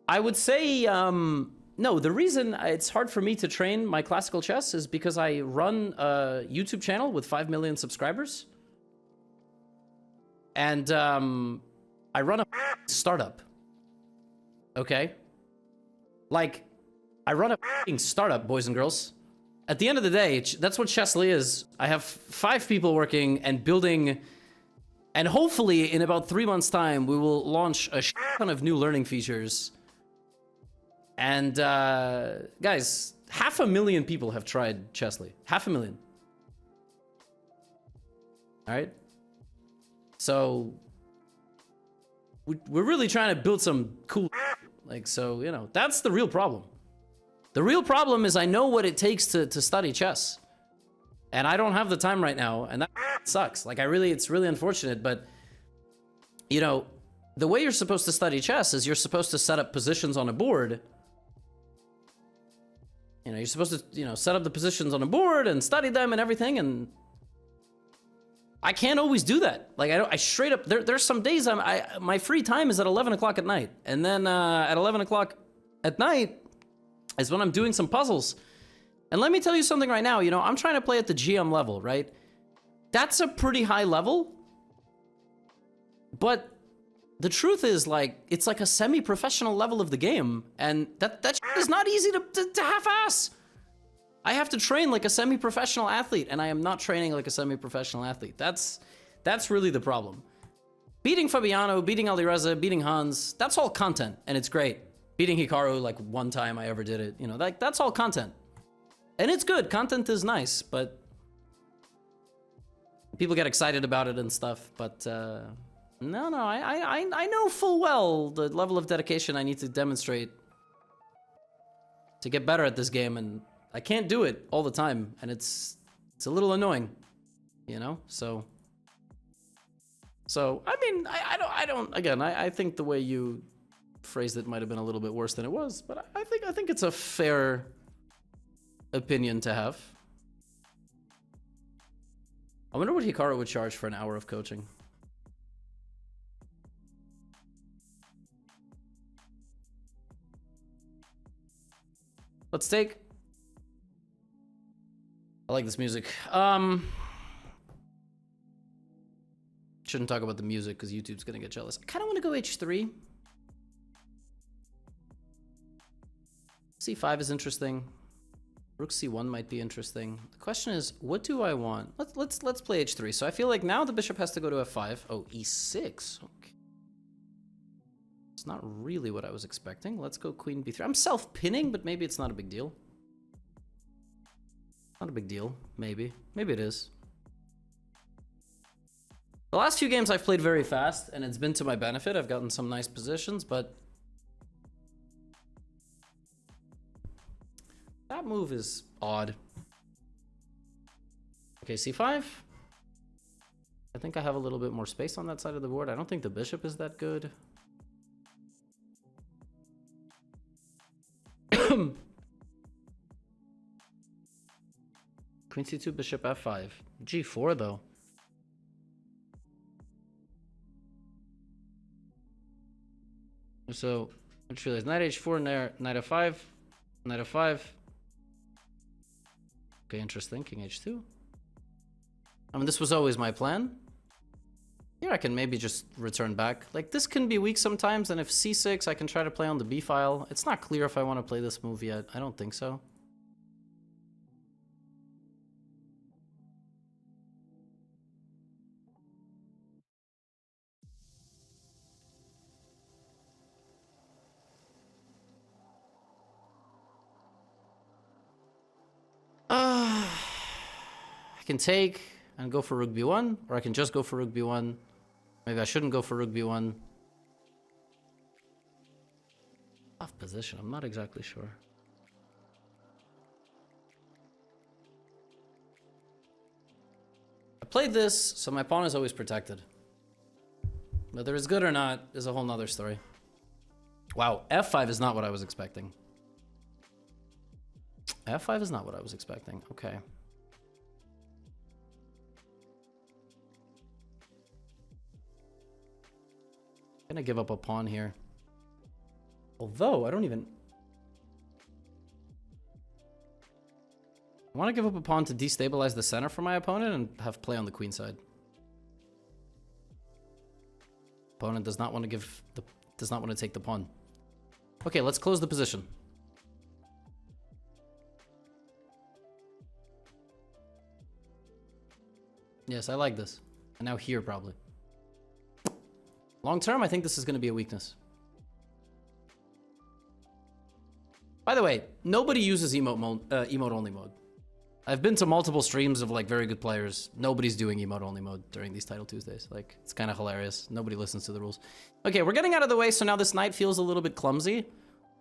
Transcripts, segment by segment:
I would say, no, the reason it's hard for me to train my classical chess is because I run a YouTube channel with 5 million subscribers. And I run a startup. Okay? Like, I run a startup, boys and girls. At the end of the day, that's what Chessly is. I have 5 people working and building, and hopefully in about 3 months' time, we will launch a ton of new learning features. And guys, 500,000 people have tried Chessly. 500,000. All right? So we're really trying to build some cool, like, so, you know, that's the real problem. The real problem is I know what it takes to study chess, and I don't have the time right now, and that sucks. Like, it's really unfortunate, but, you know, the way you're supposed to study chess is you're supposed to set up positions on a board. You know, you're supposed to, you know, set up the positions on a board and study them and everything, and I can't always do that. Like, I straight up, there's some days my free time is at 11 o'clock at night. And then at 11 o'clock at night is when I'm doing some puzzles. And let me tell you something right now, you know, I'm trying to play at the GM level, right? That's a pretty high level. But the truth is, like, it's like a semi-professional level of the game. And that is not easy to half-ass. I have to train like a semi-professional athlete, and I am not training like a semi-professional athlete. That's really the problem. Beating Fabiano, beating Alireza, beating Hans, that's all content, and it's great. Beating Hikaru, like, one time I ever did it, you know, like, that's all content. And it's good, content is nice, but people get excited about it and stuff, but no, I know full well the level of dedication I need to demonstrate to get better at this game, and I can't do it all the time, and it's a little annoying, you know. So I mean, I don't. Again, I think the way you phrased it might have been a little bit worse than it was, but I think it's a fair opinion to have. I wonder what Hikaru would charge for an hour of coaching. Let's take. I like this music. Shouldn't talk about the music because YouTube's gonna get jealous. I kind of want to go H3. C5 is interesting. Rook C1 might be interesting. The question is, what do I want? Let's play H3. So I feel like now the bishop has to go to F5. Oh, E6. Okay. It's not really what I was expecting. Let's go Queen B3. I'm self-pinning, but maybe it's not a big deal. Not a big deal. Maybe. Maybe it is. The last few games I've played very fast, and it's been to my benefit. I've gotten some nice positions, but that move is odd. Okay, C5. I think I have a little bit more space on that side of the board. I don't think the bishop is that good. Queen C2, bishop F5. G4 though. So I just realized knight H4, knight F5, knight F5. Okay, interesting. King H2. I mean, this was always my plan. Here I can maybe just return back. Like, this can be weak sometimes, and if C6, I can try to play on the B file. It's not clear if I want to play this move yet. I don't think so. I can take and go for Rook B1, or I can just go for Rook B1. Maybe I shouldn't go for Rook B1. Tough position, I'm not exactly sure. I played this, so my pawn is always protected. Whether it's good or not is a whole nother story. Wow, F5 is not what I was expecting. F5 is not what I was expecting. Okay. Gonna give up a pawn here. Although, I don't even... I want to give up a pawn to destabilize the center for my opponent and have play on the queen side. Opponent does not want to take the pawn. Okay, let's close the position. Yes, I like this. And now here, probably. Long term, I think this is going to be a weakness. By the way, nobody uses emote-only mode. I've been to multiple streams of, like, very good players. Nobody's doing emote-only mode during these Title Tuesdays. Like, it's kind of hilarious. Nobody listens to the rules. Okay, we're getting out of the way, so now this knight feels a little bit clumsy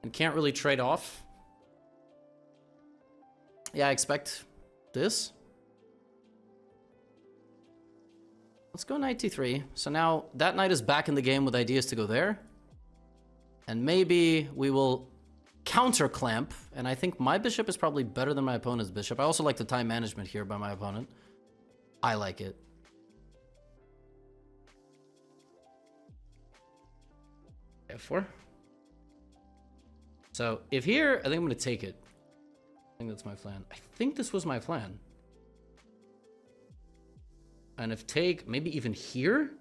and can't really trade off. Yeah, I expect this. Let's go knight t3. So now that knight is back in the game with ideas to go there. And maybe we will counter clamp. And I think my bishop is probably better than my opponent's bishop. I also like the time management here by my opponent. I like it. F4. So if here, I think I'm going to take it. I think that's my plan. I think this was my plan. And if take, maybe even here?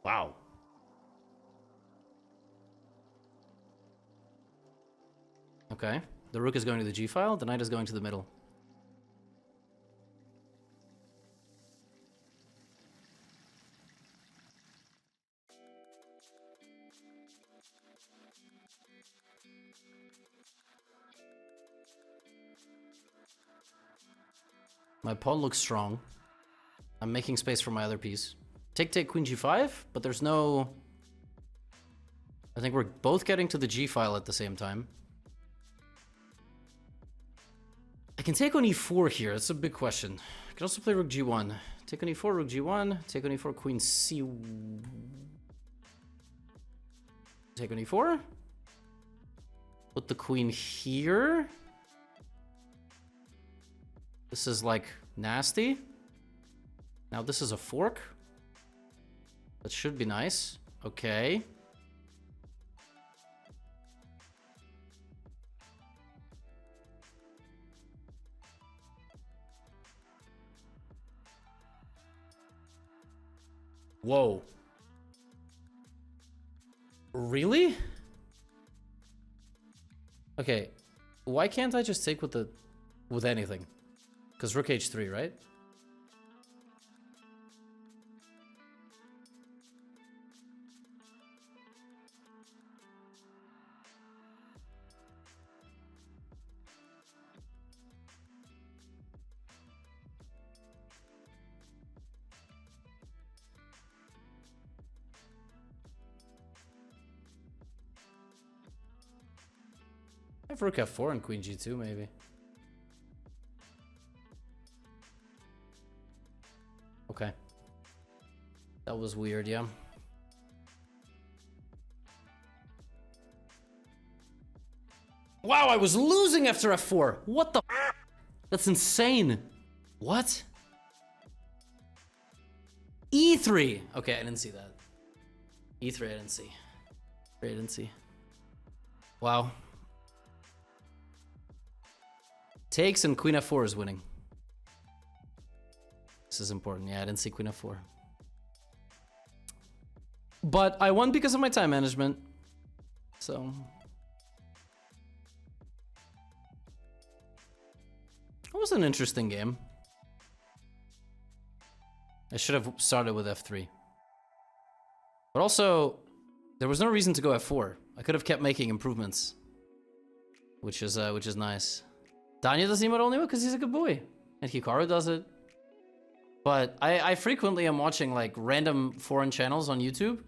Wow. Okay. The rook is going to the g-file. The knight is going to the middle. My pawn looks strong. I'm making space for my other piece. Take, queen g5, but there's no... I think we're both getting to the g-file at the same time. I can take on e4 here. That's a big question. I can also play rook g1. Take on e4, rook g1. Take on e4, queen c... Take on e4. Put the queen here. This is like nasty. Now this is a fork. That should be nice. Okay. Whoa. Really? Okay. Why can't I just take with anything? Because rook h3, right? I have rook f4 and queen g2, maybe. Okay. That was weird, yeah. Wow, I was losing after f4. What the f? That's insane. What? e3. Okay, I didn't see that. e3 I didn't see. I didn't see. Wow. Takes and queen f4 is winning. This is important. Yeah, I didn't see queen f4. But I won because of my time management. So... It was an interesting game. I should have started with f3. But also, there was no reason to go f4. I could have kept making improvements. Which is nice. Danya does emote only because he's a good boy. And Hikaru does it. But I frequently am watching like random foreign channels on YouTube